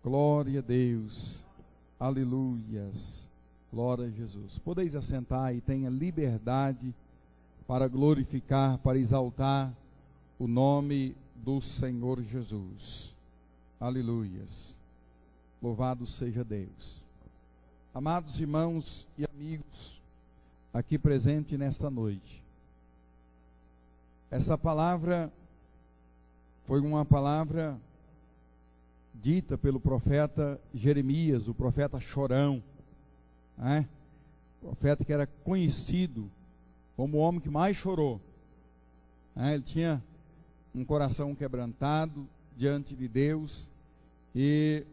Glória a Deus. Aleluias. Glória a Jesus. Podeis assentar e tenha liberdade para glorificar, para exaltar o nome do Senhor Jesus. Aleluias. Louvado seja Deus. Amados irmãos e amigos aqui presentes nesta noite, essa palavra foi uma palavra dita pelo profeta Jeremias, o profeta chorão, né? O profeta que era conhecido como o homem que mais chorou, né? Ele tinha um coração quebrantado diante de Deus e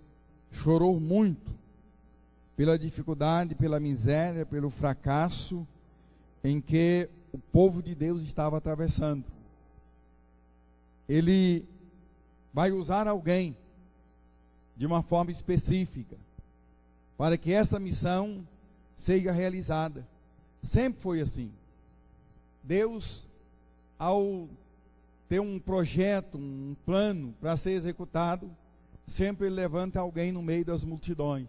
chorou muito pela dificuldade, pela miséria, pelo fracasso em que o povo de Deus estava atravessando. Ele vai usar alguém de uma forma específica para que essa missão seja realizada. Sempre foi assim. Deus, ao ter um projeto, um plano para ser executado, sempre levanta alguém no meio das multidões.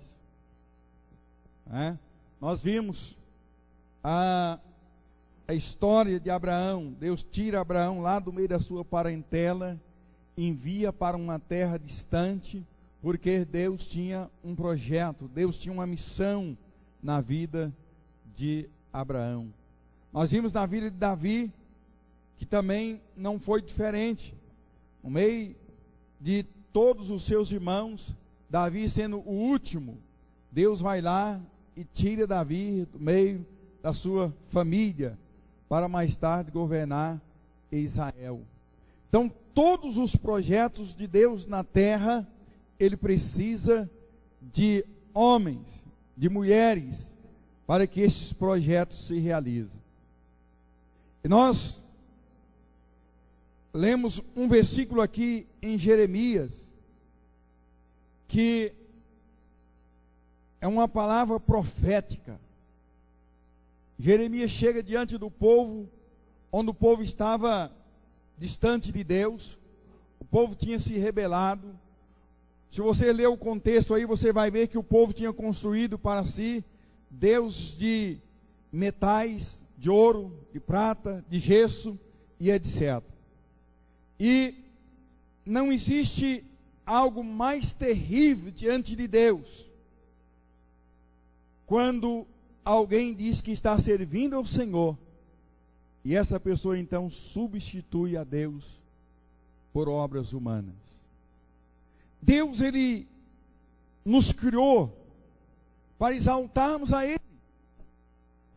Nós vimos a história de Abraão. Deus tira Abraão lá do meio da sua parentela, envia para uma terra distante, porque Deus tinha um projeto, Deus tinha uma missão na vida de Abraão. Nós vimos na vida de Davi, que também não foi diferente. No meio de todos os seus irmãos, Davi sendo o último, Deus vai lá e tira Davi do meio da sua família, para mais tarde governar Israel. Então, todos os projetos de Deus na terra, Ele precisa de homens, de mulheres, para que esses projetos se realizem. E nós lemos um versículo aqui em Jeremias, que é uma palavra profética. Jeremias chega diante do povo, onde o povo estava distante de Deus, o povo tinha se rebelado. Se você ler o contexto aí, você vai ver que o povo tinha construído para si deuses de metais, de ouro, de prata, de gesso e etc. E não existe algo mais terrível diante de Deus quando alguém diz que está servindo ao Senhor e essa pessoa então substitui a Deus por obras humanas. Deus, Ele nos criou para exaltarmos a Ele,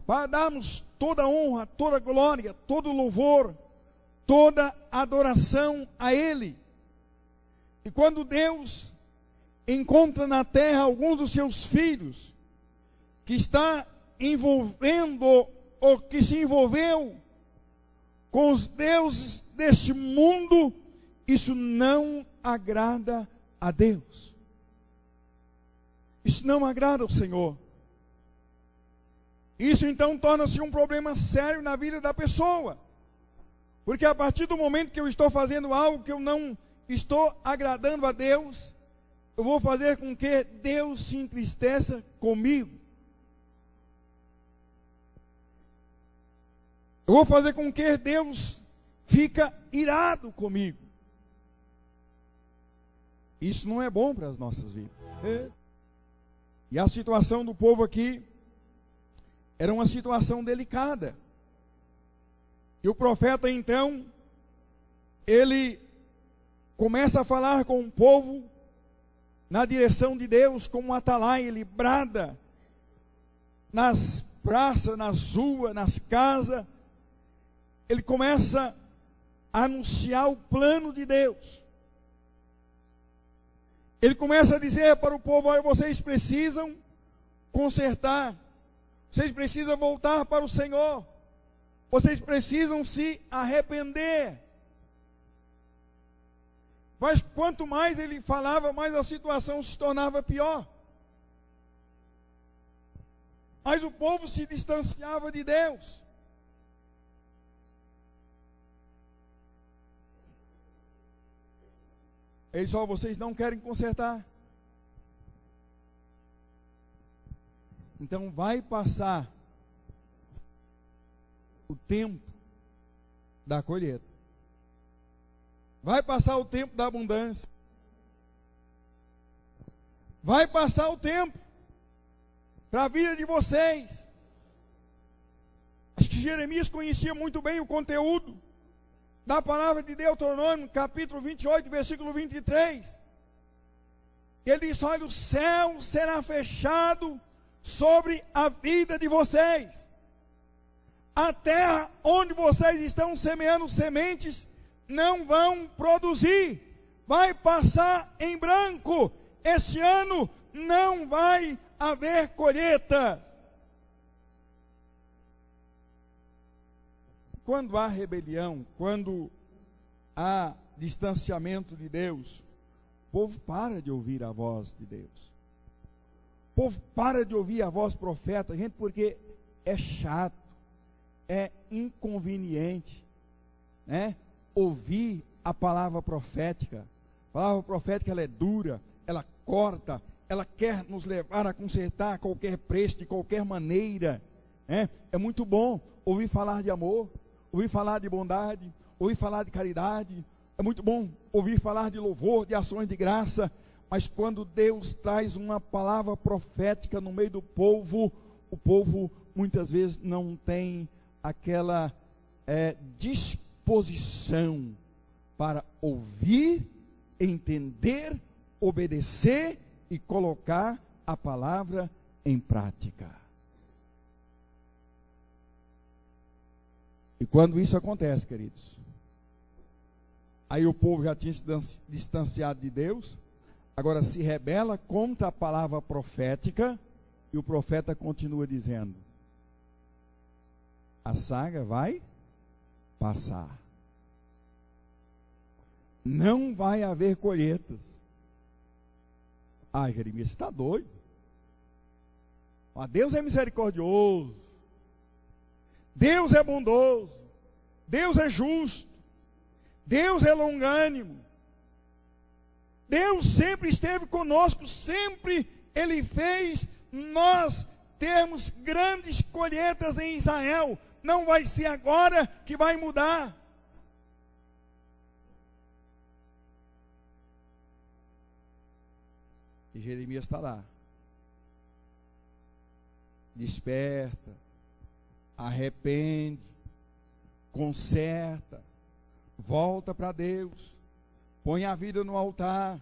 para darmos toda honra, toda glória, todo louvor, toda adoração a Ele. E quando Deus encontra na terra alguns dos seus filhos que está envolvendo ou que se envolveu com os deuses deste mundo, isso não agrada a Deus. Isso não agrada ao Senhor. Isso então torna-se um problema sério na vida da pessoa. Porque a partir do momento que eu estou fazendo algo que eu não estou agradando a Deus, eu vou fazer com que Deus se entristeça comigo. Eu vou fazer com que Deus fica irado comigo. Isso não é bom para as nossas vidas. E a situação do povo aqui era uma situação delicada. E o profeta então, ele começa a falar com o povo na direção de Deus, como um atalaia. Ele brada nas praças, nas ruas, nas casas. Ele começa a anunciar o plano de Deus. Ele começa a dizer para o povo: olha, vocês precisam consertar, vocês precisam voltar para o Senhor, vocês precisam se arrepender. Mas quanto mais ele falava, mais a situação se tornava pior. Mas o povo se distanciava de Deus. Ele só: vocês não querem consertar, Então vai passar o tempo da colheita. Vai passar o tempo da abundância. Vai passar o tempo para a vida de vocês. Acho que Jeremias conhecia muito bem o conteúdo da palavra de Deuteronômio, capítulo 28, versículo 23. Ele diz: olha, o céu será fechado sobre a vida de vocês. A terra onde vocês estão semeando sementes não vão produzir. Vai passar em branco. Este ano não vai haver colheita. Quando há rebelião, quando há distanciamento de Deus, o povo para de ouvir a voz de Deus. O povo para de ouvir a voz profeta, gente, porque é chato, é inconveniente, né? Ouvir a palavra profética. A palavra profética, ela é dura, ela corta, ela quer nos levar a consertar a qualquer preço, de qualquer maneira, né? É muito bom ouvir falar de amor, ouvir falar de bondade, ouvir falar de caridade. É muito bom ouvir falar de louvor, de ações de graça. Mas quando Deus traz uma palavra profética no meio do povo, o povo muitas vezes não tem aquela disposição para ouvir, entender, obedecer e colocar a palavra em prática. E quando isso acontece, queridos, aí o povo já tinha se distanciado de Deus, agora se rebela contra a palavra profética, e o profeta continua dizendo: a saga vai passar, não vai haver colheitas. Ai, Jeremias, você está doido? Deus é misericordioso, Deus é bondoso, Deus é justo, Deus é longânimo, Deus sempre esteve conosco, sempre Ele fez nós termos grandes colheitas em Israel. Não vai ser agora que vai mudar. E Jeremias está lá. Desperta, arrepende, conserta, volta para Deus, põe a vida no altar.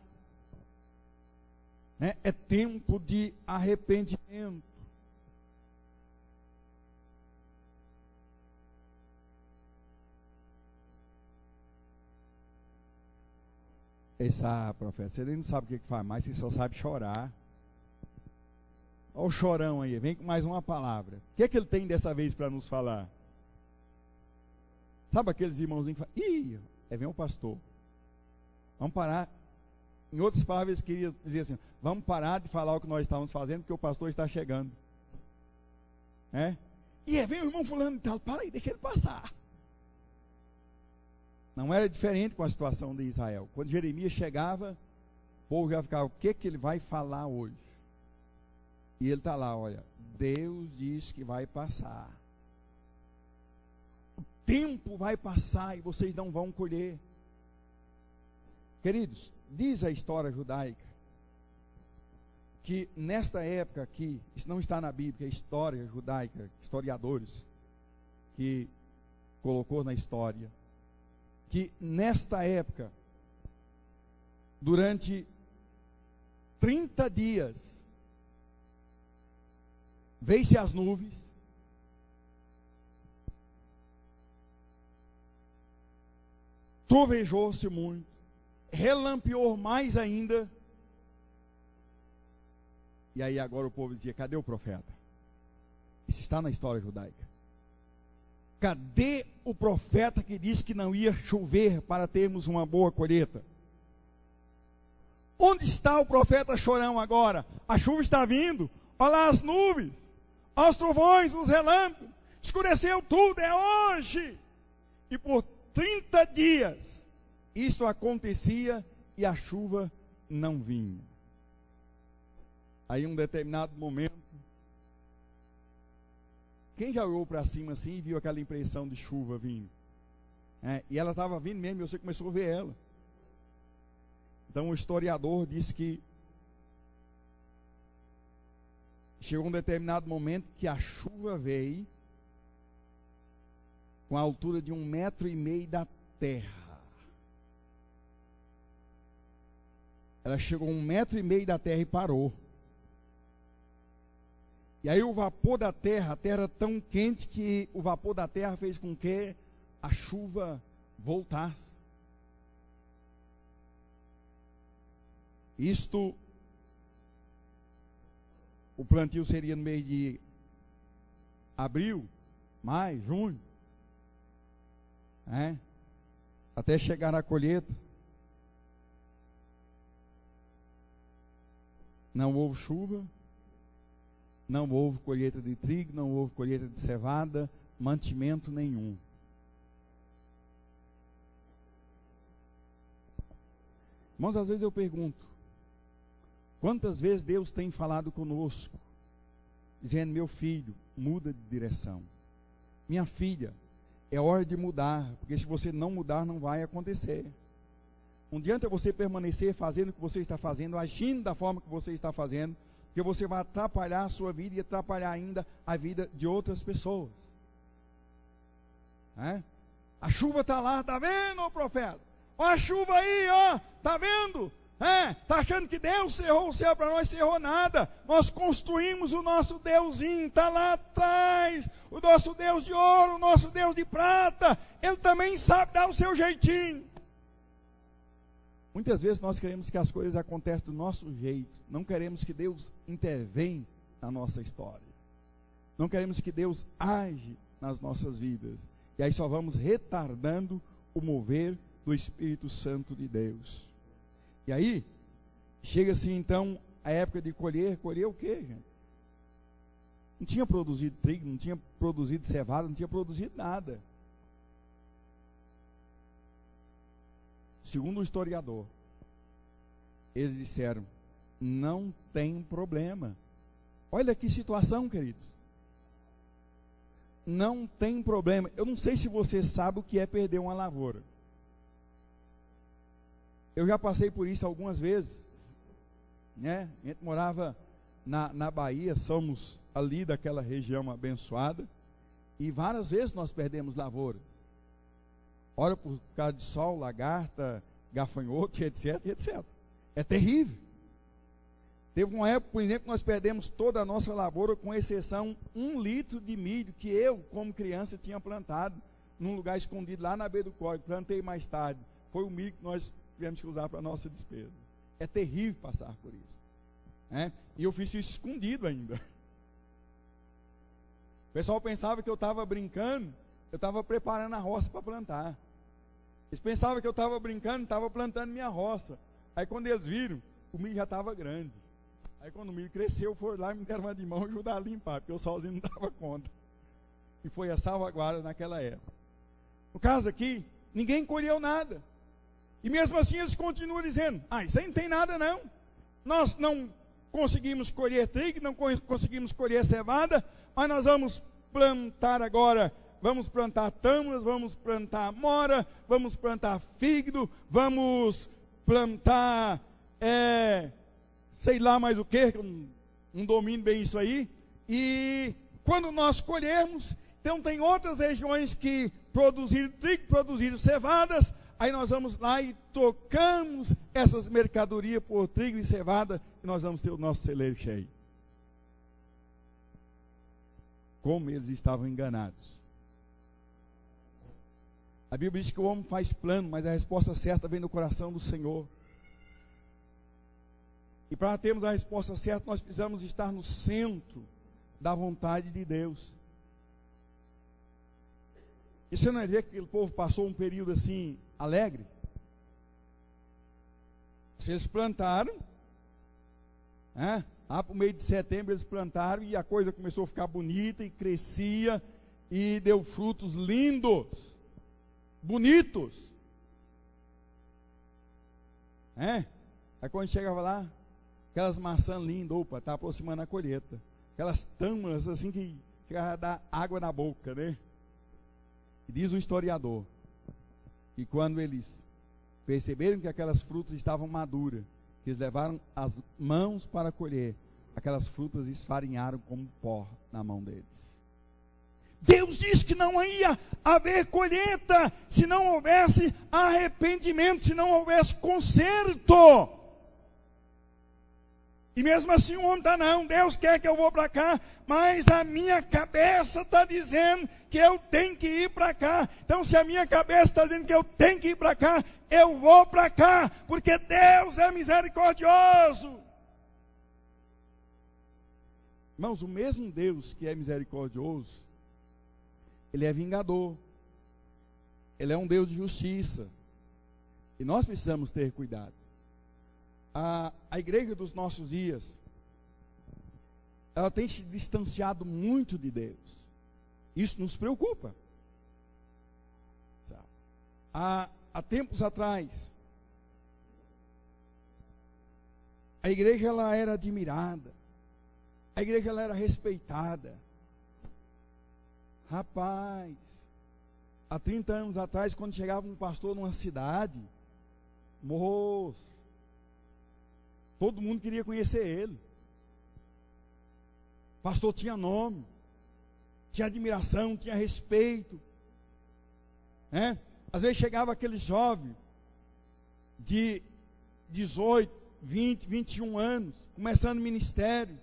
É tempo de arrependimento. Profeta, você nem não sabe o que faz mais, você só sabe chorar. Olha o chorão aí, vem com mais uma palavra. O que é que ele tem dessa vez para nos falar? Sabe aqueles irmãozinhos que falam: vem o pastor. Vamos parar. Em outras palavras, queria dizer assim: vamos parar de falar o que nós estávamos fazendo, porque o pastor está chegando. Vem o irmão fulano e tal, para aí, deixa ele passar. Não era diferente com a situação de Israel. Quando Jeremias chegava, o povo já ficava: o que ele vai falar hoje? E ele está lá: olha, Deus diz que vai passar. O tempo vai passar e vocês não vão colher. Queridos, diz a história judaica que nesta época aqui, isso não está na Bíblia, é história judaica, historiadores que colocou na história, que nesta época, durante 30 dias, veio-se as nuvens, trovejou-se muito, relampeou mais ainda, e aí agora o povo dizia: cadê o profeta? Isso está na história judaica. Cadê o profeta que disse que não ia chover para termos uma boa colheita? Onde está o profeta chorão agora? A chuva está vindo, olha lá as nuvens, olha os trovões, os relâmpagos, escureceu tudo, é hoje. E por 30 dias isto acontecia e a chuva não vinha. Aí em um determinado momento, Quem já olhou para cima assim e viu aquela impressão de chuva vindo? E ela estava vindo mesmo, e você começou a ver ela. Então o historiador disse que chegou um determinado momento que a chuva veio com a altura de 1,5 metro da terra. Ela chegou a 1,5 metro da terra e parou. E aí o vapor da terra, a terra era tão quente que o vapor da terra fez com que a chuva voltasse. Isto, o plantio seria no mês de abril, maio, junho, até chegar na colheita. Não houve chuva, não houve colheita de trigo, não houve colheita de cevada, mantimento nenhum. Irmãos, às vezes eu pergunto, quantas vezes Deus tem falado conosco, dizendo: meu filho, muda de direção. Minha filha, é hora de mudar, porque se você não mudar, não vai acontecer. Não adianta você permanecer fazendo o que você está fazendo, agindo da forma que você está fazendo, porque você vai atrapalhar a sua vida e atrapalhar ainda a vida de outras pessoas. A chuva está lá, está vendo, ô profeta? Olha a chuva aí, ó, está vendo? Está achando que Deus cerrou o céu para nós? Cerrou nada. Nós construímos o nosso Deusinho, está lá atrás, o nosso Deus de ouro, o nosso Deus de prata. Ele também sabe dar o seu jeitinho. Muitas vezes nós queremos que as coisas aconteçam do nosso jeito, não queremos que Deus intervenha na nossa história, não queremos que Deus age nas nossas vidas, e aí só vamos retardando o mover do Espírito Santo de Deus. E aí, chega-se então a época de colher o quê, gente? Não tinha produzido trigo, não tinha produzido cevada, não tinha produzido nada. Segundo o historiador, eles disseram: não tem problema. Olha que situação, queridos. Não tem problema. Eu não sei se você sabe o que é perder uma lavoura. Eu já passei por isso algumas vezes, A gente morava na Bahia, somos ali daquela região abençoada, e várias vezes nós perdemos lavouras. Ora por causa de sol, lagarta, gafanhoto, etc, etc. É terrível. Teve uma época, por exemplo, que nós perdemos toda a nossa lavoura, com exceção 1 litro de milho, que eu, como criança, tinha plantado num lugar escondido lá na beira do córrego. Plantei mais tarde. Foi o milho que nós tivemos que usar para a nossa despesa. É terrível passar por isso. E eu fiz isso escondido ainda. O pessoal pensava que eu estava brincando, eu estava preparando a roça para plantar. Eles pensavam que eu estava brincando, estava plantando minha roça. Aí quando eles viram, o milho já estava grande. Aí quando o milho cresceu, foram lá e me deram uma de mão e ajudar a limpar, porque eu sozinho não dava conta. E foi a salvaguarda naquela época. No caso aqui, ninguém colheu nada. E mesmo assim eles continuam dizendo: isso aí não tem nada não. Nós não conseguimos colher trigo, não conseguimos colher cevada, mas nós vamos plantar agora. Vamos plantar tâmaras, vamos plantar amora, vamos plantar fígado, vamos plantar, sei lá mais o que, não domino bem isso aí. E quando nós colhermos, então tem outras regiões que produziram trigo, produziram cevadas, aí nós vamos lá e trocamos essas mercadorias por trigo e cevada, e nós vamos ter o nosso celeiro cheio. Como eles estavam enganados. A Bíblia diz que o homem faz plano, mas a resposta certa vem do coração do Senhor. E para termos a resposta certa, nós precisamos estar no centro da vontade de Deus. E você não vê que aquele povo passou um período assim, alegre? Se eles plantaram, lá para o meio de setembro eles plantaram, e a coisa começou a ficar bonita, e crescia, e deu frutos lindos. Bonitos. Aí quando chegava lá, aquelas maçãs lindas, opa, está aproximando a colheita. Aquelas tâmaras assim que chegava a dar água na boca, né? E diz o historiador que quando eles perceberam que aquelas frutas estavam maduras, que eles levaram as mãos para colher, aquelas frutas esfarinharam como pó na mão deles. Deus disse que não ia haver colheita se não houvesse arrependimento, se não houvesse conserto. E mesmo assim o homem está, não, Deus quer que eu vou para cá, mas a minha cabeça está dizendo que eu tenho que ir para cá. Então se a minha cabeça está dizendo que eu tenho que ir para cá, eu vou para cá, porque Deus é misericordioso. Irmãos, o mesmo Deus que é misericordioso, Ele é vingador. Ele é um Deus de justiça. E nós precisamos ter cuidado. A igreja dos nossos dias, ela tem se distanciado muito de Deus. Isso nos preocupa. Há tempos atrás, a igreja ela era admirada. A igreja ela era respeitada. Rapaz, há 30 anos atrás, quando chegava um pastor numa cidade, moço, todo mundo queria conhecer ele. O pastor tinha nome, tinha admiração, tinha respeito, né? Às vezes chegava aquele jovem de 18, 20, 21 anos, começando ministério.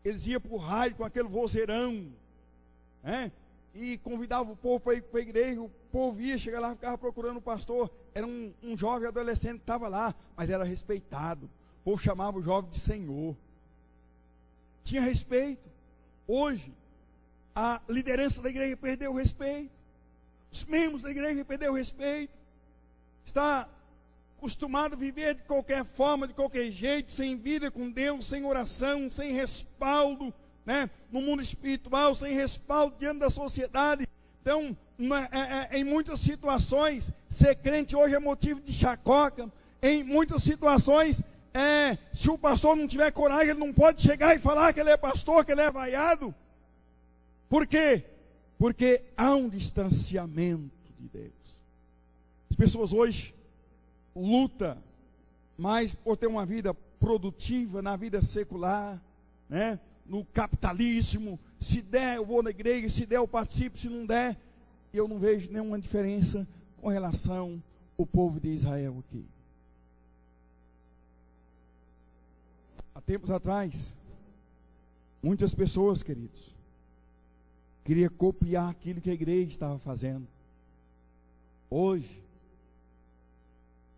Eles iam para o rádio com aquele vozeirão, e convidava o povo para ir para a igreja. O povo ia, chegava lá, ficava procurando o pastor. Era um jovem adolescente que estava lá, mas era respeitado. O povo chamava o jovem de senhor. Tinha respeito. Hoje, a liderança da igreja perdeu o respeito. Os membros da igreja perderam o respeito. Está acostumado a viver de qualquer forma, de qualquer jeito, sem vida com Deus, sem oração, sem respaldo, no mundo espiritual, sem respaldo diante da sociedade. Então, em muitas situações, ser crente hoje é motivo de chacoca. Em muitas situações, se o pastor não tiver coragem, ele não pode chegar e falar que ele é pastor, que ele é vaiado. Por quê? Porque há um distanciamento de Deus. As pessoas hoje lutam mais por ter uma vida produtiva na vida secular, no capitalismo. Se der, eu vou na igreja, se der, eu participo, se não der, eu não vejo nenhuma diferença com relação ao povo de Israel aqui. Há tempos atrás, muitas pessoas, queridos, queriam copiar aquilo que a igreja estava fazendo. Hoje,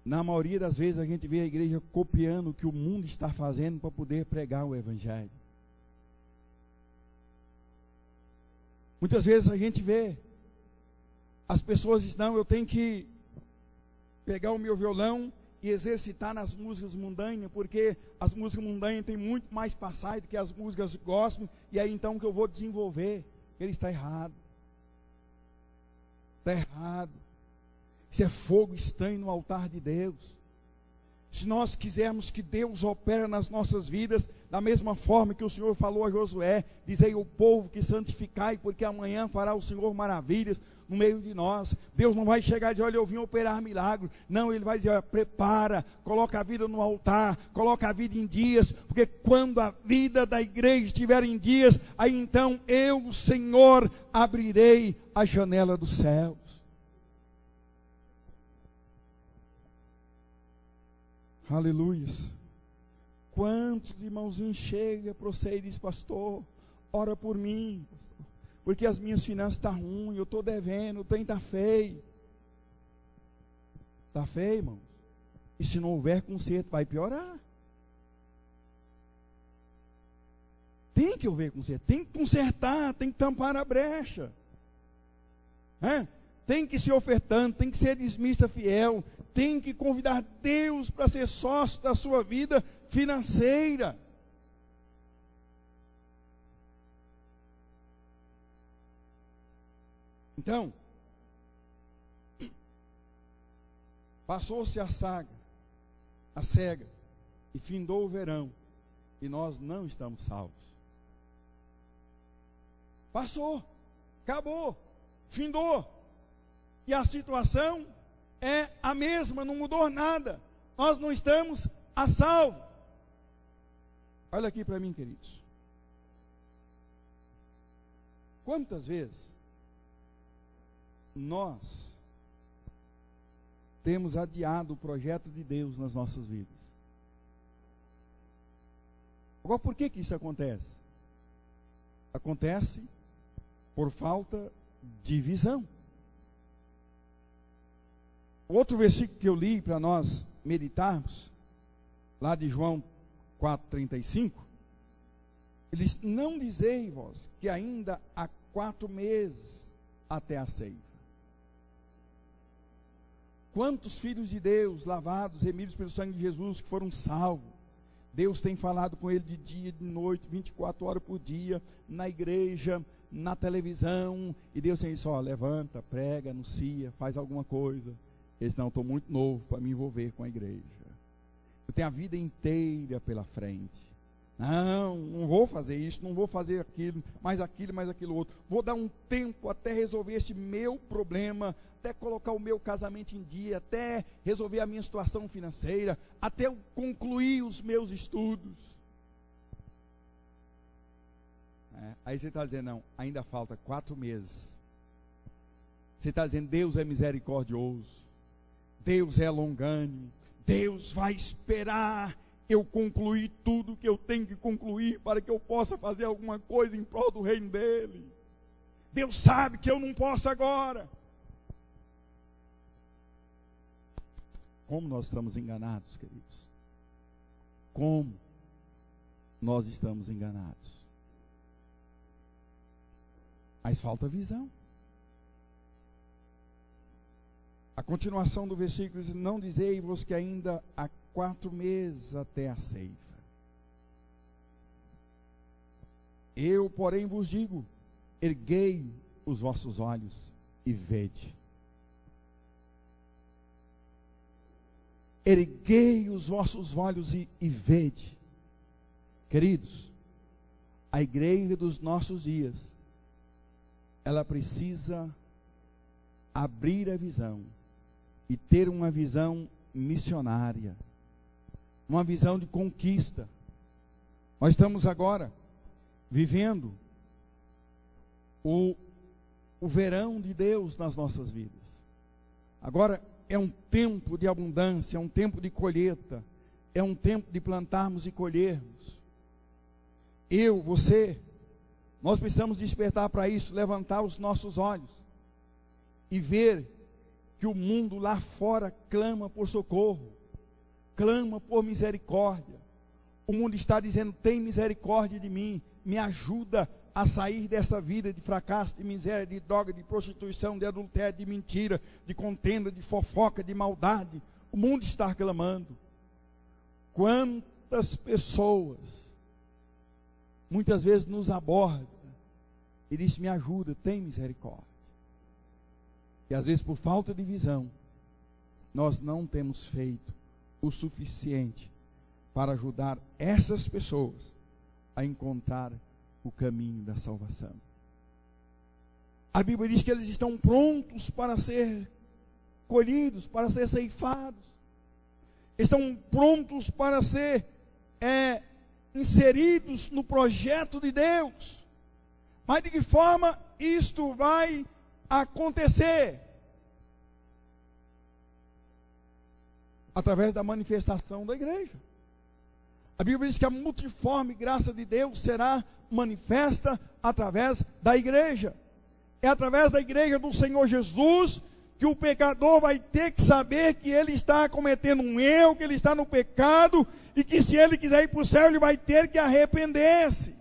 na maioria das vezes, a gente vê a igreja copiando o que o mundo está fazendo para poder pregar o evangelho. Muitas vezes a gente vê as pessoas dizem, não, eu tenho que pegar o meu violão e exercitar nas músicas mundanas, porque as músicas mundanas têm muito mais passagem do que as músicas gospel, e aí então que eu vou desenvolver. Ele está errado. Está errado. Isso é fogo estranho no altar de Deus. Se nós quisermos que Deus opere nas nossas vidas, da mesma forma que o Senhor falou a Josué, dizei ao povo que santificai, porque amanhã fará o Senhor maravilhas no meio de nós. Deus não vai chegar e dizer, olha, eu vim operar milagre. Não, Ele vai dizer, olha, prepara, coloca a vida no altar, coloca a vida em dias, porque quando a vida da igreja estiver em dias, aí então eu, o Senhor, abrirei a janela dos céus. Aleluias. Quantos irmãozinhos chegam para você e dizem, pastor, ora por mim, pastor, porque as minhas finanças estão ruins, eu estou devendo, o trem está feio. Está feio, irmão? E se não houver conserto, vai piorar. Tem que haver conserto, tem que consertar, tem que tampar a brecha. Tem que ser ofertando, tem que ser dizimista fiel, tem que convidar Deus para ser sócio da sua vida financeira. Então, passou-se a cega, e findou o verão, e nós não estamos salvos. Passou, acabou, findou. E a situação é a mesma, não mudou nada. Nós não estamos a salvo. Olha aqui para mim, queridos. Quantas vezes nós temos adiado o projeto de Deus nas nossas vidas? Agora, por que isso acontece? Acontece por falta de visão. Outro versículo que eu li para nós meditarmos, lá de João 4,35, ele diz: não dizei vós que ainda há 4 meses até a ceifa. Quantos filhos de Deus, lavados, remidos pelo sangue de Jesus, que foram salvos, Deus tem falado com ele de dia, de noite, 24 horas por dia, na igreja, na televisão, e Deus tem isso: ó, levanta, prega, anuncia, faz alguma coisa. Eles: não, estou muito novo para me envolver com a igreja, eu tenho a vida inteira pela frente, não vou fazer isso, não vou fazer aquilo, mais aquilo outro, vou dar um tempo até resolver este meu problema, até colocar o meu casamento em dia, até resolver a minha situação financeira, até eu concluir os meus estudos. Aí você está dizendo: não, ainda falta 4 meses. Você está dizendo: Deus é misericordioso, Deus é longânimo, Deus vai esperar eu concluir tudo que eu tenho que concluir para que eu possa fazer alguma coisa em prol do reino dele. Deus sabe que eu não posso agora. Como nós estamos enganados, queridos. Como nós estamos enganados. Mas falta visão. A continuação do versículo diz: não dizei-vos que ainda há 4 meses até a ceifa. Eu, porém, vos digo: erguei os vossos olhos e vede. Erguei os vossos olhos e vede. Queridos, a igreja dos nossos dias, ela precisa abrir a visão e ter uma visão missionária, uma visão de conquista. Nós estamos agora vivendo o verão de Deus nas nossas vidas. Agora é um tempo de abundância, é um tempo de colheita, é um tempo de plantarmos e colhermos. Eu, você, nós precisamos despertar para isso, levantar os nossos olhos e ver que o mundo lá fora clama por socorro, clama por misericórdia. O mundo está dizendo: tem misericórdia de mim, me ajuda a sair dessa vida de fracasso, de miséria, de droga, de prostituição, de adultério, de mentira, de contenda, de fofoca, de maldade. O mundo está clamando. Quantas pessoas muitas vezes nos abordam e dizem: me ajuda, tem misericórdia. E às vezes, por falta de visão, nós não temos feito o suficiente para ajudar essas pessoas a encontrar o caminho da salvação. A Bíblia diz que eles estão prontos para ser colhidos, para ser ceifados, estão prontos para ser inseridos no projeto de Deus. Mas de que forma isto vai acontecer? Através da manifestação da igreja. A Bíblia diz que a multiforme graça de Deus será manifesta através da igreja. É através da igreja do Senhor Jesus que o pecador vai ter que saber que ele está cometendo um erro, que ele está no pecado, e que se ele quiser ir para o céu, ele vai ter que arrepender-se.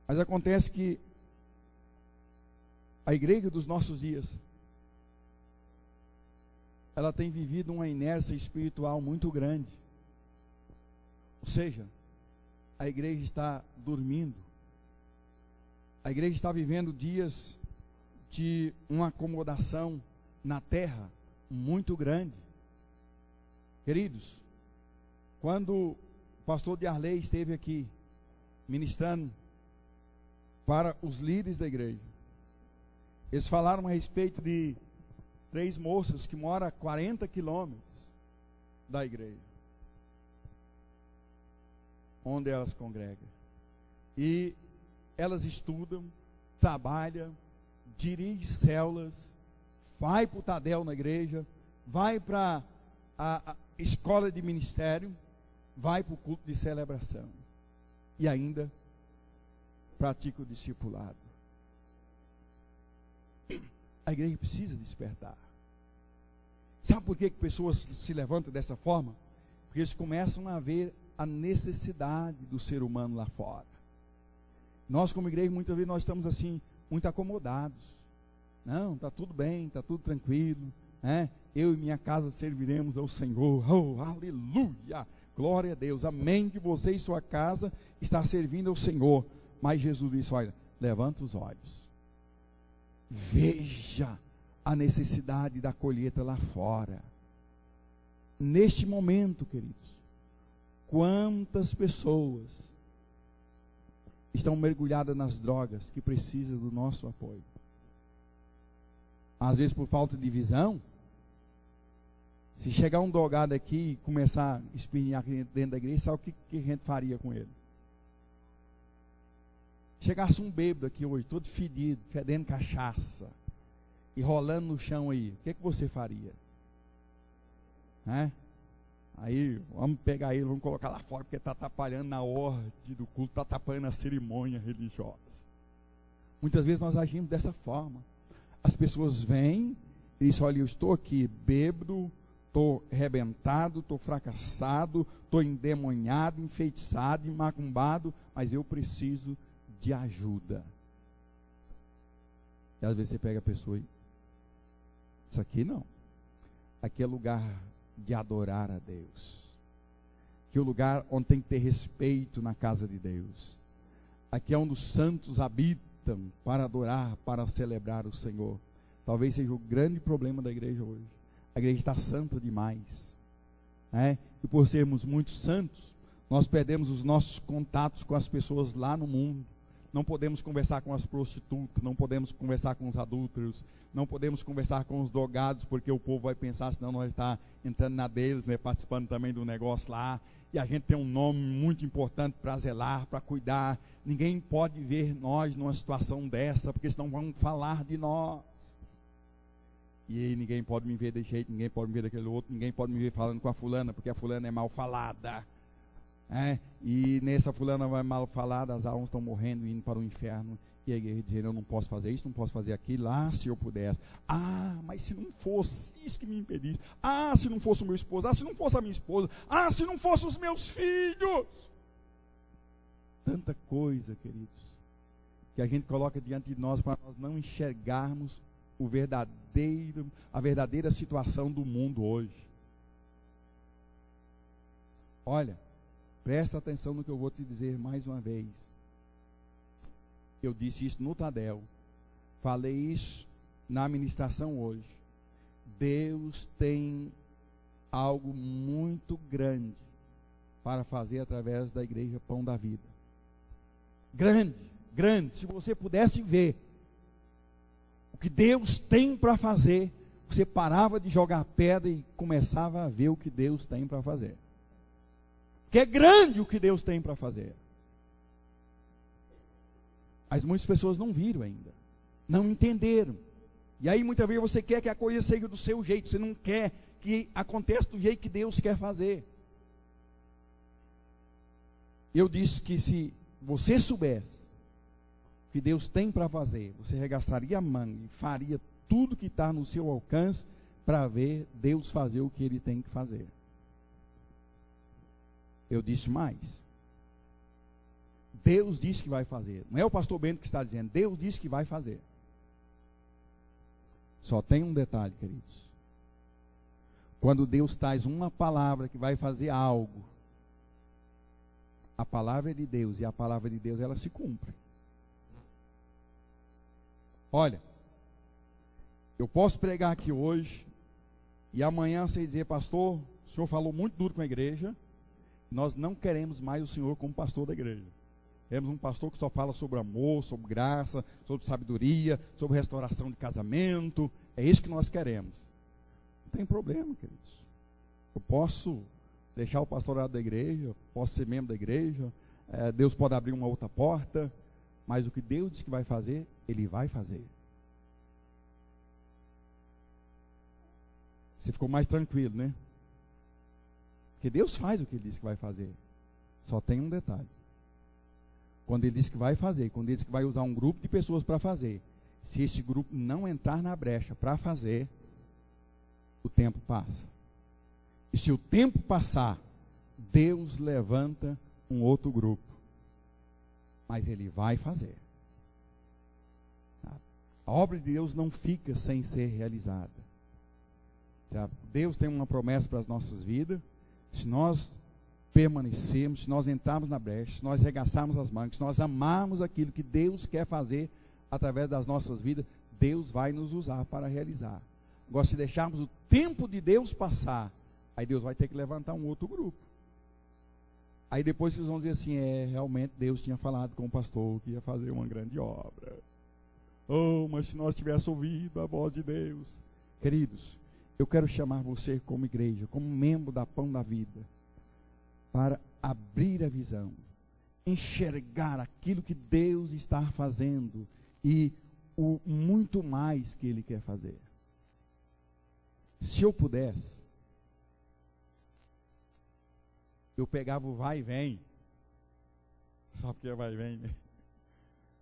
Mas acontece que a igreja dos nossos dias, ela tem vivido uma inércia espiritual muito grande. Ou seja, a igreja está dormindo. A igreja está vivendo dias de uma acomodação na terra muito grande. Queridos, quando O pastor de Arley esteve aqui ministrando para os líderes da igreja. Eles falaram a respeito de 3 moças que moram a 40 quilômetros da igreja, onde elas congregam. E elas estudam, trabalham, dirigem células, vai para o Tadel na igreja, vai para a escola de ministério, vai para o culto de celebração e ainda pratica o discipulado. A igreja precisa despertar. Sabe por que pessoas se levantam dessa forma? Porque eles começam a ver a necessidade do ser humano lá fora. Nós como igreja, muitas vezes nós estamos assim, muito acomodados. Não, está tudo bem, está tudo tranquilo, né? Eu e minha casa serviremos ao Senhor. Oh, aleluia, glória a Deus, amém, que você e sua casa está servindo ao Senhor. Mas Jesus disse, olha, levanta os olhos, veja a necessidade da colheita lá fora. Neste momento, queridos, quantas pessoas estão mergulhadas nas drogas que precisam do nosso apoio? Às vezes por falta de visão. Se chegar um drogado aqui e começar a espinhar dentro da igreja, sabe o que a gente faria com ele? Chegasse um bêbado aqui hoje, todo fedido, fedendo cachaça, e rolando no chão aí, o que você faria? Aí, vamos pegar ele, vamos colocar lá fora, porque está atrapalhando na ordem do culto, está atrapalhando a cerimônia religiosa. Muitas vezes nós agimos dessa forma. As pessoas vêm e dizem, olha, eu estou aqui bêbado, estou arrebentado, estou fracassado, estou endemoniado, enfeitiçado, macumbado, mas eu preciso de ajuda. E às vezes você pega a pessoa e isso aqui não. Aqui é lugar de adorar a Deus. Aqui é o lugar onde tem que ter respeito na casa de Deus. Aqui é onde os santos habitam para adorar, para celebrar o Senhor. Talvez seja o grande problema da igreja hoje. A igreja está santa demais, né? E por sermos muito santos, nós perdemos os nossos contatos com as pessoas lá no mundo. Não podemos conversar com as prostitutas, não podemos conversar com os adúlteros, não podemos conversar com os drogados, porque o povo vai pensar, senão nós está entrando na deles, né, participando também do negócio lá. E a gente tem um nome muito importante para zelar, para cuidar. Ninguém pode ver nós numa situação dessa, porque senão vão falar de nós. E aí ninguém pode me ver desse jeito, ninguém pode me ver daquele outro, ninguém pode me ver falando com a fulana, porque a fulana é mal falada. E nessa fulana vai mal falada, as almas estão morrendo, indo para o inferno. E a igreja dizendo, eu não posso fazer isso, não posso fazer aquilo. Se eu pudesse. Mas se não fosse isso que me impedisse. Se não fosse o meu esposo. Se não fosse a minha esposa. Se não fossem os meus filhos. Tanta coisa, queridos, que a gente coloca diante de nós para nós não enxergarmos a verdadeira situação do mundo hoje. Olha, presta atenção no que eu vou te dizer mais uma vez. Eu disse isso no Tadel, falei isso na ministração hoje. Deus tem algo muito grande para fazer através da igreja Pão da Vida. Grande, grande. Se você pudesse ver o que Deus tem para fazer, você parava de jogar pedra e começava a ver o que Deus tem para fazer. Que é grande o que Deus tem para fazer. Mas muitas pessoas não viram ainda, não entenderam. E aí muitas vezes você quer que a coisa seja do seu jeito, você não quer que aconteça do jeito que Deus quer fazer. Eu disse que se você soubesse o que Deus tem para fazer, você regastaria a mão e faria tudo que está no seu alcance para ver Deus fazer o que Ele tem que fazer. Eu disse mais. Deus disse que vai fazer. Não é o pastor Bento que está dizendo. Deus disse que vai fazer. Só tem um detalhe, queridos. Quando Deus traz uma palavra que vai fazer algo, a palavra é de Deus, e a palavra de Deus, ela se cumpre. Olha, eu posso pregar aqui hoje, e amanhã você dizer, pastor, o senhor falou muito duro com a igreja, Nós não queremos mais o Senhor como pastor da igreja. Queremos um pastor que só fala sobre amor, sobre graça, sobre sabedoria, sobre restauração de casamento. É isso que nós queremos. Não tem problema, queridos. Eu posso deixar o pastorado da igreja, posso ser membro da igreja, Deus pode abrir uma outra porta, mas o que Deus diz que vai fazer, Ele vai fazer. Você ficou mais tranquilo, né? Porque Deus faz o que Ele diz que vai fazer. Só tem um detalhe. Quando Ele diz que vai fazer, quando Ele diz que vai usar um grupo de pessoas para fazer, se esse grupo não entrar na brecha para fazer, o tempo passa. E se o tempo passar, Deus levanta um outro grupo. Mas Ele vai fazer. A obra de Deus não fica sem ser realizada. Deus tem uma promessa para as nossas vidas. Se nós permanecermos, se nós entrarmos na brecha, se nós regaçarmos as mangas, se nós amarmos aquilo que Deus quer fazer através das nossas vidas, Deus vai nos usar para realizar. Agora, se deixarmos o tempo de Deus passar, aí Deus vai ter que levantar um outro grupo. Aí depois vocês vão dizer assim, realmente Deus tinha falado com o pastor que ia fazer uma grande obra. Oh, mas se nós tivéssemos ouvido a voz de Deus. Queridos, eu quero chamar você como igreja, como membro da Pão da Vida, para abrir a visão, enxergar aquilo que Deus está fazendo e o muito mais que Ele quer fazer. Se eu pudesse, eu pegava o vai e vem. Sabe o que é vai e vem, né?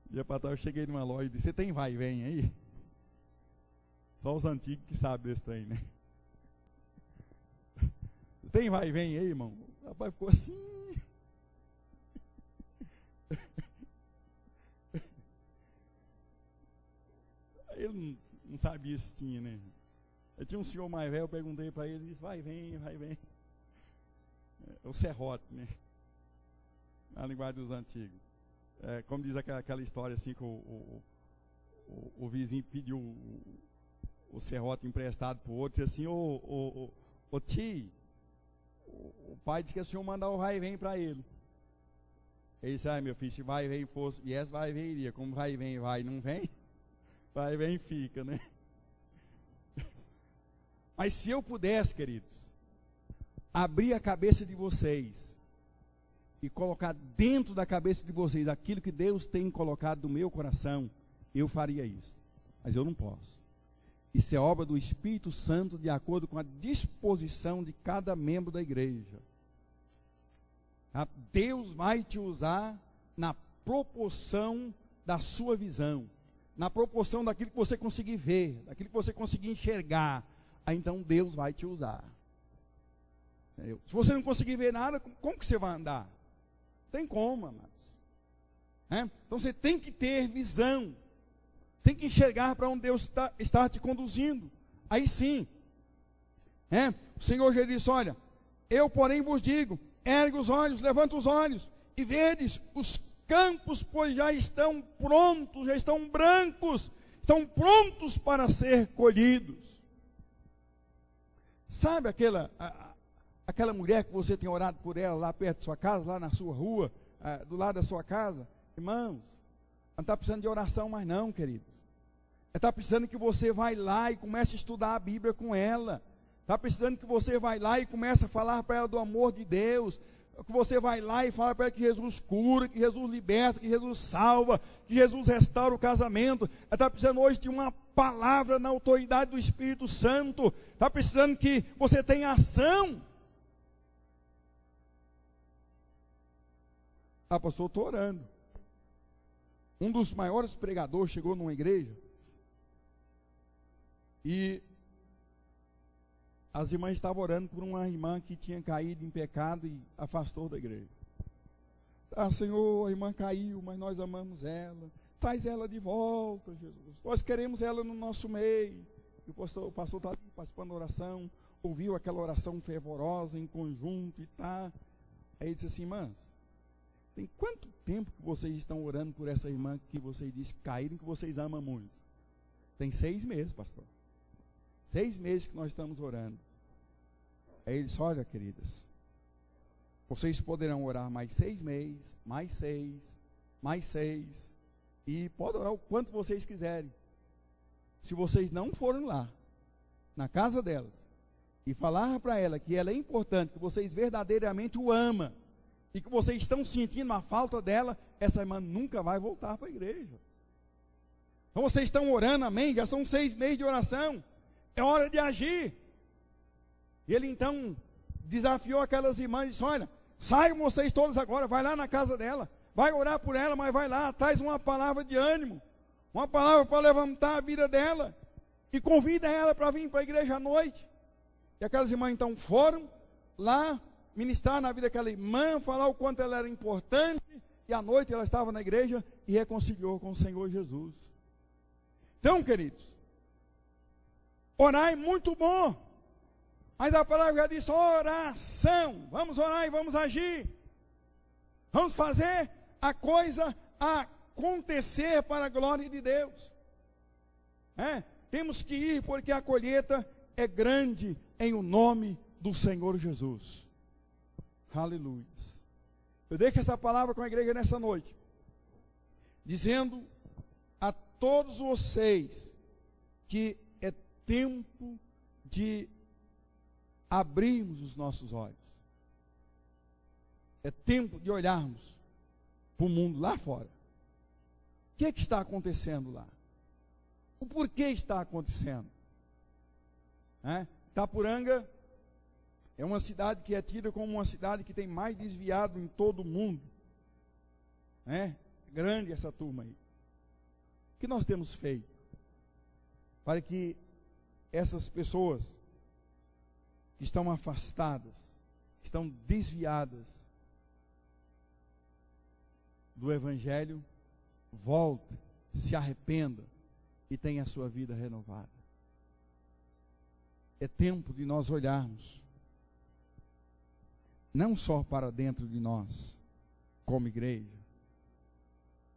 Dia para trás eu cheguei numa loja e disse, você tem vai e vem aí? Só os antigos que sabem desse trem, né? Tem vai e vem aí, irmão? O rapaz ficou assim. Ele não sabia se tinha, né? Eu tinha um senhor mais velho, eu perguntei para ele, disse, vai e vem, vai e vem. O serrote, né? Na linguagem dos antigos. Como diz aquela história assim, que o vizinho pediu o serrote emprestado para o outro, disse assim, ô tio, o pai disse que o senhor mandar o vai e vem para ele. Ele disse, meu filho, se vai e vem fosse, vai e vem iria, como vai e vem, vai e não vem, vai e vem fica, né? Mas se eu pudesse, queridos, abrir a cabeça de vocês e colocar dentro da cabeça de vocês aquilo que Deus tem colocado no meu coração, eu faria isso. Mas eu não posso. Isso é obra do Espírito Santo de acordo com a disposição de cada membro da igreja. Deus vai te usar na proporção da sua visão, na proporção daquilo que você conseguir ver, daquilo que você conseguir enxergar. Aí então Deus vai te usar. Se você não conseguir ver nada, como que você vai andar? Tem como, amados. Então você tem que ter visão, tem que enxergar para onde Deus está te conduzindo. Aí sim, o Senhor já disse, olha, eu porém vos digo, ergue os olhos, levanta os olhos, e vedes os campos, pois já estão prontos, já estão brancos, estão prontos para ser colhidos. Sabe aquela mulher que você tem orado por ela lá perto da sua casa, lá na sua rua, do lado da sua casa? Irmãos, não está precisando de oração mais não, querido. Está precisando que você vai lá e comece a estudar a Bíblia com ela. Está precisando que você vai lá e comece a falar para ela do amor de Deus. Que você vai lá e fala para ela que Jesus cura, que Jesus liberta, que Jesus salva, que Jesus restaura o casamento. Ela está precisando hoje de uma palavra na autoridade do Espírito Santo. Está precisando que você tenha ação. Pastor, eu estou orando. Um dos maiores pregadores chegou numa igreja e as irmãs estavam orando por uma irmã que tinha caído em pecado e afastou da igreja. Senhor, a irmã caiu, mas nós amamos ela. Traz ela de volta, Jesus. Nós queremos ela no nosso meio. E o pastor está ali participando da oração, ouviu aquela oração fervorosa em conjunto e tá. Aí ele disse assim, irmãs, tem quanto tempo que vocês estão orando por essa irmã que vocês dizem que caíram, que vocês amam muito? Tem 6 meses, pastor. 6 meses que nós estamos orando. Aí ele disse, olha, queridas, vocês poderão orar mais 6 meses, mais 6, mais 6, e podem orar o quanto vocês quiserem. Se vocês não forem lá, na casa delas, e falar para ela que ela é importante, que vocês verdadeiramente o amam, e que vocês estão sentindo a falta dela, essa irmã nunca vai voltar para a igreja. Então vocês estão orando, amém? Já são 6 meses de oração, é hora de agir. E ele então desafiou aquelas irmãs e disse: olha, saiam vocês todas agora, vai lá na casa dela, vai orar por ela, mas vai lá, traz uma palavra de ânimo, uma palavra para levantar a vida dela, e convida ela para vir para a igreja à noite. E aquelas irmãs então foram lá ministrar na vida daquela irmã, falar o quanto ela era importante, e à noite ela estava na igreja e reconciliou com o Senhor Jesus. Então, queridos, orar é muito bom, mas a palavra já diz oração. Vamos orar e vamos agir, vamos fazer a coisa acontecer para a glória de Deus. Temos que ir, porque a colheita é grande em o nome do Senhor Jesus. Aleluia. Eu deixo essa palavra com a igreja nessa noite, dizendo a todos vocês que é tempo de abrirmos os nossos olhos. É tempo de olharmos para o mundo lá fora. O que é que está acontecendo lá? O porquê está acontecendo? Itapuranga é uma cidade que é tida como uma cidade que tem mais desviado em todo o mundo. Grande essa turma aí. O que nós temos feito para que essas pessoas que estão afastadas, que estão desviadas do Evangelho, voltem, se arrependam e tenham a sua vida renovada? É tempo de nós olharmos não só para dentro de nós, como igreja,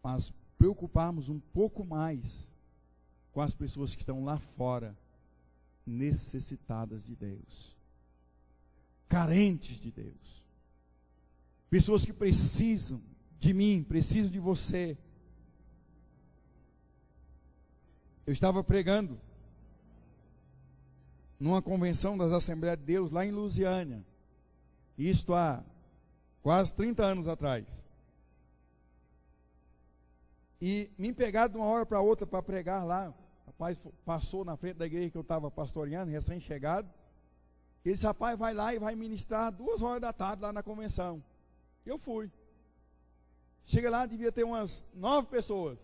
mas preocuparmos um pouco mais com as pessoas que estão lá fora, necessitadas de Deus, carentes de Deus, pessoas que precisam de mim, precisam de você. Eu estava pregando numa convenção das Assembleias de Deus lá em Lusiânia, isto há quase 30 anos atrás, e me pegaram de uma hora para outra para pregar lá. O rapaz passou na frente da igreja que eu estava pastoreando, recém-chegado. Ele disse: rapaz, vai lá e vai ministrar 2 horas da tarde lá na convenção. Eu fui. Chega lá, devia ter umas 9 pessoas.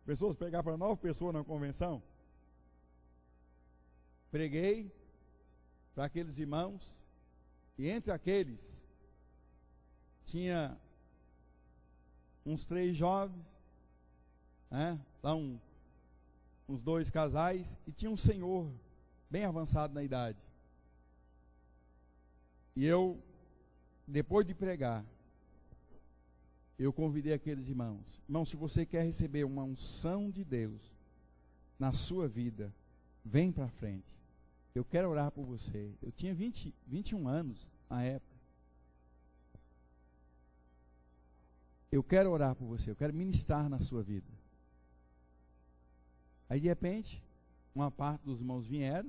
Pessoas pegar para 9 pessoas na convenção. Preguei para aqueles irmãos, e entre aqueles tinha uns 3 jovens, lá uns 2 casais, e tinha um senhor bem avançado na idade. E eu, depois de pregar, eu convidei aqueles irmãos: irmão, se você quer receber uma unção de Deus na sua vida, vem para frente, eu quero orar por você. Eu tinha 21 anos na época. Eu quero orar por você, eu quero ministrar na sua vida. Aí de repente, uma parte dos irmãos vieram,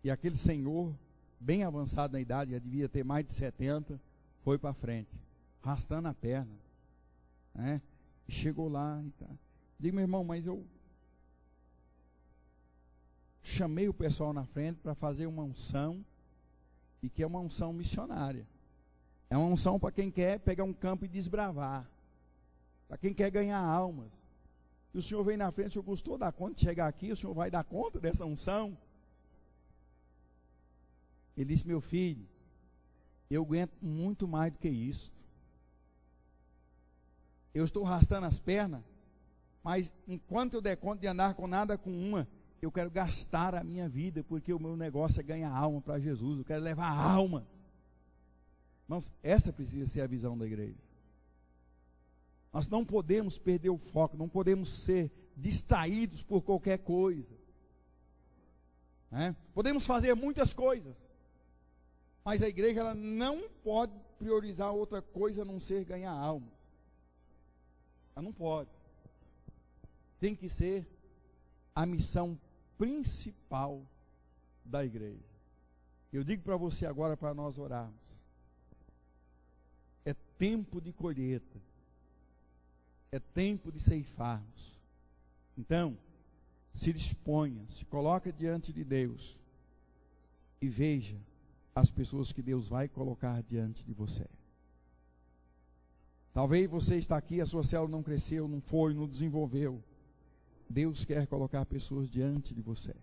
e aquele senhor, bem avançado na idade, já devia ter mais de 70, foi para frente, arrastando a perna, e chegou lá e tá. Digo: meu irmão, mas eu chamei o pessoal na frente para fazer uma unção, e que é uma unção missionária. É uma unção para quem quer pegar um campo e desbravar, para quem quer ganhar almas. E o senhor vem na frente: o senhor gostou da conta de chegar aqui? O senhor vai dar conta dessa unção? Ele disse: meu filho, eu aguento muito mais do que isso. Eu estou arrastando as pernas, mas enquanto eu der conta de andar com nada com uma, eu quero gastar a minha vida, porque o meu negócio é ganhar alma para Jesus. Eu quero levar alma. Irmãos, essa precisa ser a visão da igreja. Nós não podemos perder o foco, não podemos ser distraídos por qualquer coisa. Podemos fazer muitas coisas, Mas a igreja, ela não pode priorizar outra coisa a não ser ganhar alma. Ela não pode. Tem que ser a missão principal da igreja. Eu digo para você agora, para nós orarmos. É tempo de colheita. É tempo de ceifarmos. Então, se disponha, se coloca diante de Deus e veja as pessoas que Deus vai colocar diante de você. Talvez você está aqui, a sua célula não cresceu, não foi, não desenvolveu. Deus quer colocar pessoas diante de você,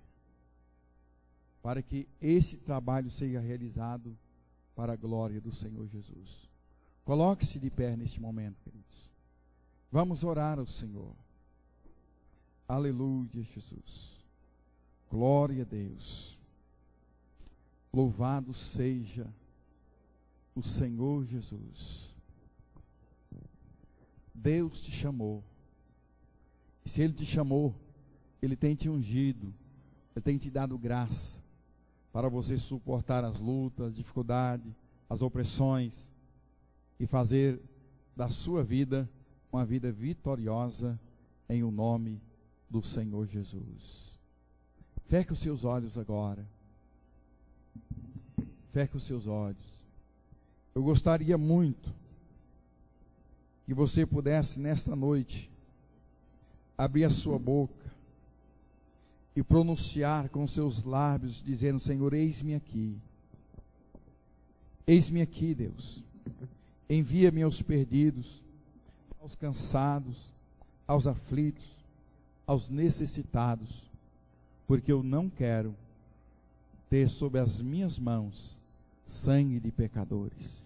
para que esse trabalho seja realizado para a glória do Senhor Jesus. Coloque-se de pé neste momento, queridos. Vamos orar ao Senhor. Aleluia, Jesus. Glória a Deus. Louvado seja o Senhor Jesus. Deus te chamou. E se Ele te chamou, Ele tem te ungido, Ele tem te dado graça para você suportar as lutas, as dificuldades, as opressões e fazer da sua vida uma vida vitoriosa em o nome do Senhor Jesus. Feche os seus olhos agora. Feche os seus olhos. Eu gostaria muito que você pudesse nesta noite abrir a sua boca e pronunciar com seus lábios, dizendo: Senhor, eis-me aqui. Eis-me aqui, Deus. Envia-me aos perdidos, aos cansados, aos aflitos, aos necessitados, porque eu não quero ter sob as minhas mãos sangue de pecadores.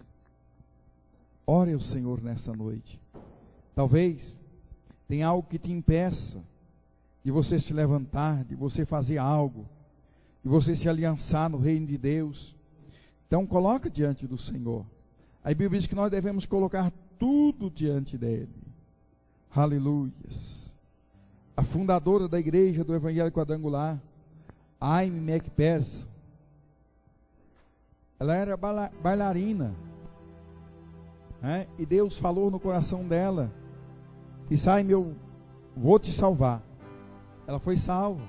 Ore ao Senhor nessa noite. Talvez tenha algo que te impeça de você se levantar, de você fazer algo, de você se aliançar no reino de Deus. Então coloca diante do Senhor. A Bíblia diz que nós devemos colocar tudo diante dele. Aleluias. A fundadora da igreja do Evangelho Quadrangular, Aimee McPherson, ela era bailarina, né? E Deus falou no coração dela: disse: Aimee, eu vou te salvar. Ela foi salva.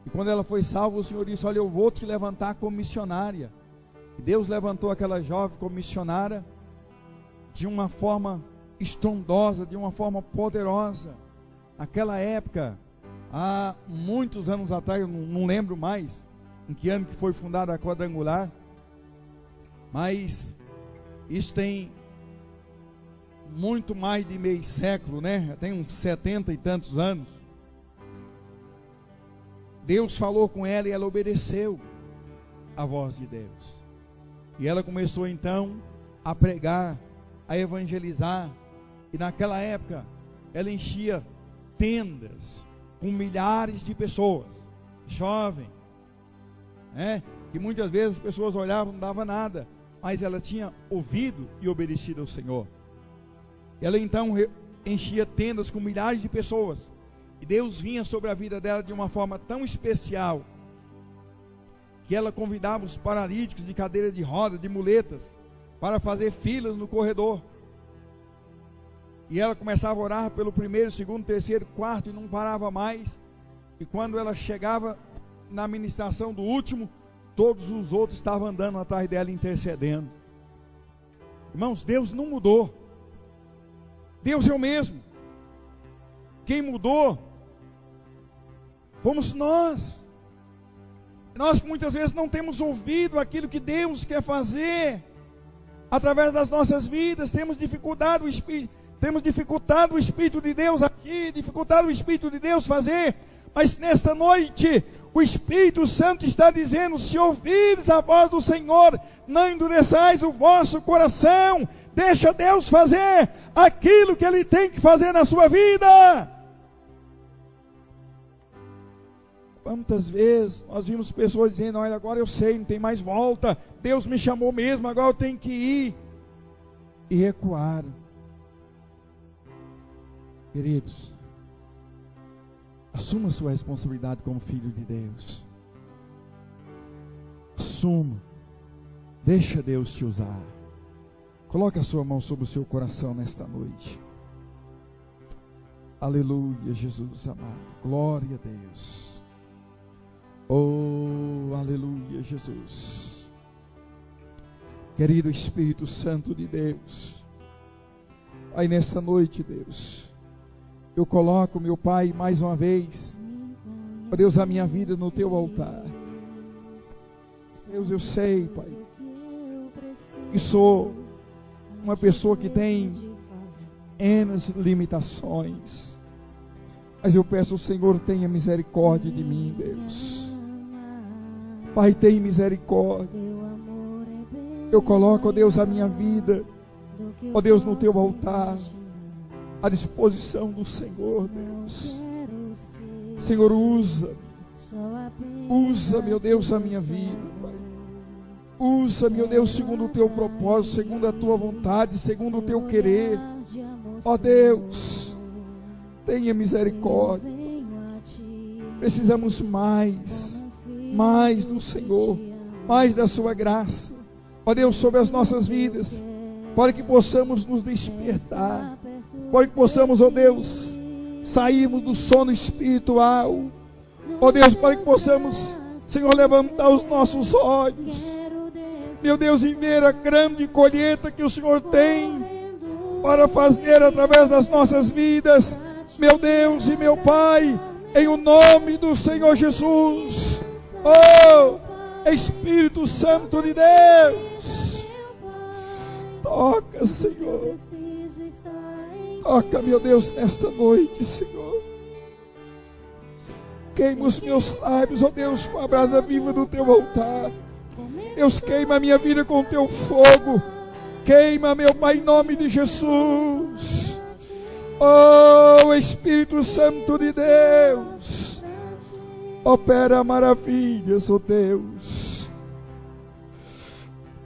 E quando ela foi salva, o Senhor disse: olha, eu vou te levantar como missionária. E Deus levantou aquela jovem como missionária de uma forma estrondosa, de uma forma poderosa. Naquela época, há muitos anos atrás, eu não lembro mais em que ano que foi fundada a Quadrangular, mas isso tem muito mais de meio século, né? Tem uns 70 e tantos anos. Deus falou com ela e ela obedeceu a voz de Deus. E ela começou então a pregar, a evangelizar. E naquela época ela enchia tendas com milhares de pessoas, jovem, né? Que muitas vezes as pessoas olhavam, não dava nada, mas ela tinha ouvido e obedecido ao Senhor. Ela então enchia tendas com milhares de pessoas, e Deus vinha sobre a vida dela de uma forma tão especial, que ela convidava os paralíticos de cadeira de roda, de muletas, para fazer filas no corredor. E ela começava a orar pelo primeiro, segundo, terceiro, quarto, e não parava mais. E quando ela chegava na ministração do último, todos os outros estavam andando atrás dela, intercedendo. Irmãos, Deus não mudou. Deus é o mesmo. Quem mudou fomos nós. Nós que muitas vezes não temos ouvido aquilo que Deus quer fazer através das nossas vidas, temos dificultado o Espírito de Deus aqui, dificultado o Espírito de Deus fazer. Mas nesta noite o Espírito Santo está dizendo: se ouvires a voz do Senhor, não endureçais o vosso coração. Deixa Deus fazer aquilo que Ele tem que fazer na sua vida. Quantas vezes nós vimos pessoas dizendo: olha, agora eu sei, não tem mais volta, Deus me chamou mesmo, agora eu tenho que ir. E recuaram. Queridos, assuma a sua responsabilidade como filho de Deus. Assuma. Deixa Deus te usar. Coloque a sua mão sobre o seu coração nesta noite. Aleluia, Jesus amado. Glória a Deus. Oh, aleluia, Jesus. Querido Espírito Santo de Deus, aí nesta noite, Deus, eu coloco, meu Pai, mais uma vez, ó Deus, a minha vida no teu altar. Deus, eu sei, Pai, que sou uma pessoa que tem N limitações, mas eu peço ao Senhor, tenha misericórdia de mim, Deus. Pai, tenha misericórdia. Eu coloco, ó Deus, a minha vida, ó Deus, no teu altar, à disposição do Senhor, Deus. Senhor, usa, meu Deus, a minha vida, Pai. Usa, meu Deus, segundo o teu propósito, segundo a tua vontade, segundo o teu querer. Ó Deus, tenha misericórdia. Precisamos mais do Senhor, mais da sua graça. Ó Deus, sobre as nossas vidas, para que possamos nos despertar, para que possamos, ó Deus, sairmos do sono espiritual. Ó Deus, para que possamos, Senhor, levantar os nossos olhos, meu Deus, e ver a grande colheita que o Senhor tem para fazer através das nossas vidas, meu Deus e meu Pai, em o nome do Senhor Jesus. Oh, Espírito Santo de Deus, toca, Senhor, toca, meu Deus, nesta noite, Senhor. Queima os meus lábios, ó Deus, com a brasa viva do teu altar. Deus, queima a minha vida com o teu fogo. Queima, meu Pai, em nome de Jesus. Oh, Espírito Santo de Deus, opera maravilhas, ó Deus.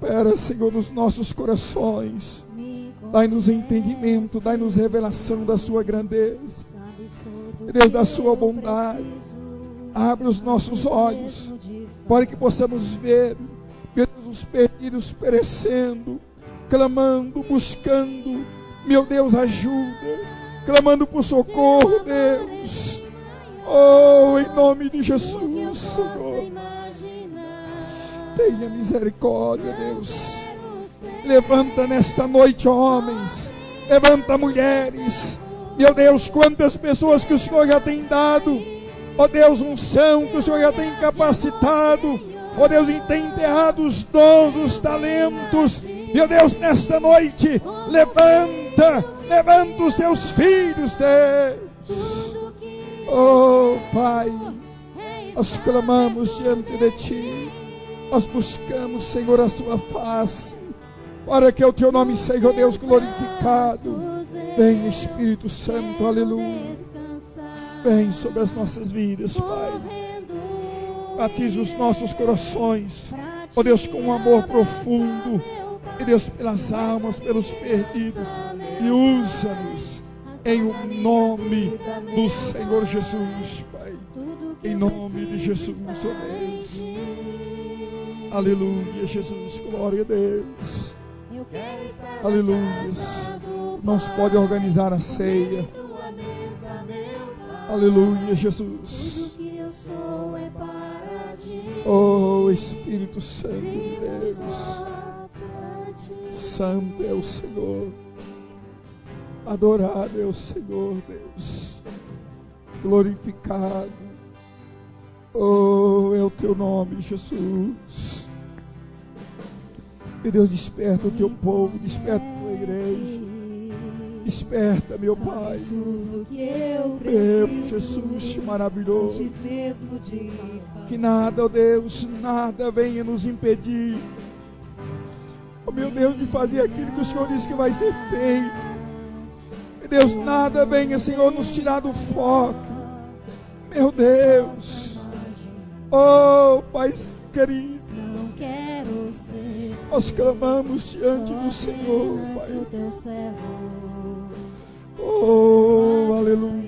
Opera, Senhor, nos nossos corações. Dai-nos entendimento, dai-nos revelação da sua grandeza, Deus, da sua bondade. Abre os nossos olhos para que possamos ver, meu Deus, os perdidos perecendo, clamando, buscando, meu Deus, ajuda, clamando por socorro, Deus. Oh, em nome de Jesus, Senhor, tenha misericórdia, Deus. Levanta nesta noite homens, levanta mulheres, meu Deus, quantas pessoas que o Senhor já tem dado, ó Deus, unção que o Senhor já tem capacitado, ó Deus, e tem enterrado os dons, os talentos, meu Deus, nesta noite, levanta os teus filhos, Deus. Oh, Pai, nós clamamos diante de Ti, nós buscamos, Senhor, a Sua face, para que o Teu nome seja, ó Deus, glorificado. Vem, Espírito Santo, aleluia. Vem sobre as nossas vidas, Pai. Batiza os nossos corações, ó Deus, com um amor profundo, e Deus, pelas almas, pelos perdidos, e usa-nos em o nome do Senhor Jesus, Pai. Em nome de Jesus, ó Deus. Aleluia, Jesus, glória a Deus. Aleluia. Não se pode organizar a ceia. Aleluia, Jesus. Oh, Espírito Santo de Deus. Santo é o Senhor. Adorado é o Senhor, Deus. Glorificado. Oh, é o Teu nome, Jesus. E Deus, desperta o Teu povo, desperta a Tua igreja. Desperta, meu Pai. Meu Jesus maravilhoso. Que nada, ó Deus, nada venha nos impedir, ó meu Deus, de fazer aquilo que o Senhor disse que vai ser feito. Meu Deus, nada venha, Senhor, nos tirar do foco. Meu Deus. Oh, Pai querido, nós clamamos diante do Senhor, Pai. Oh, aleluia.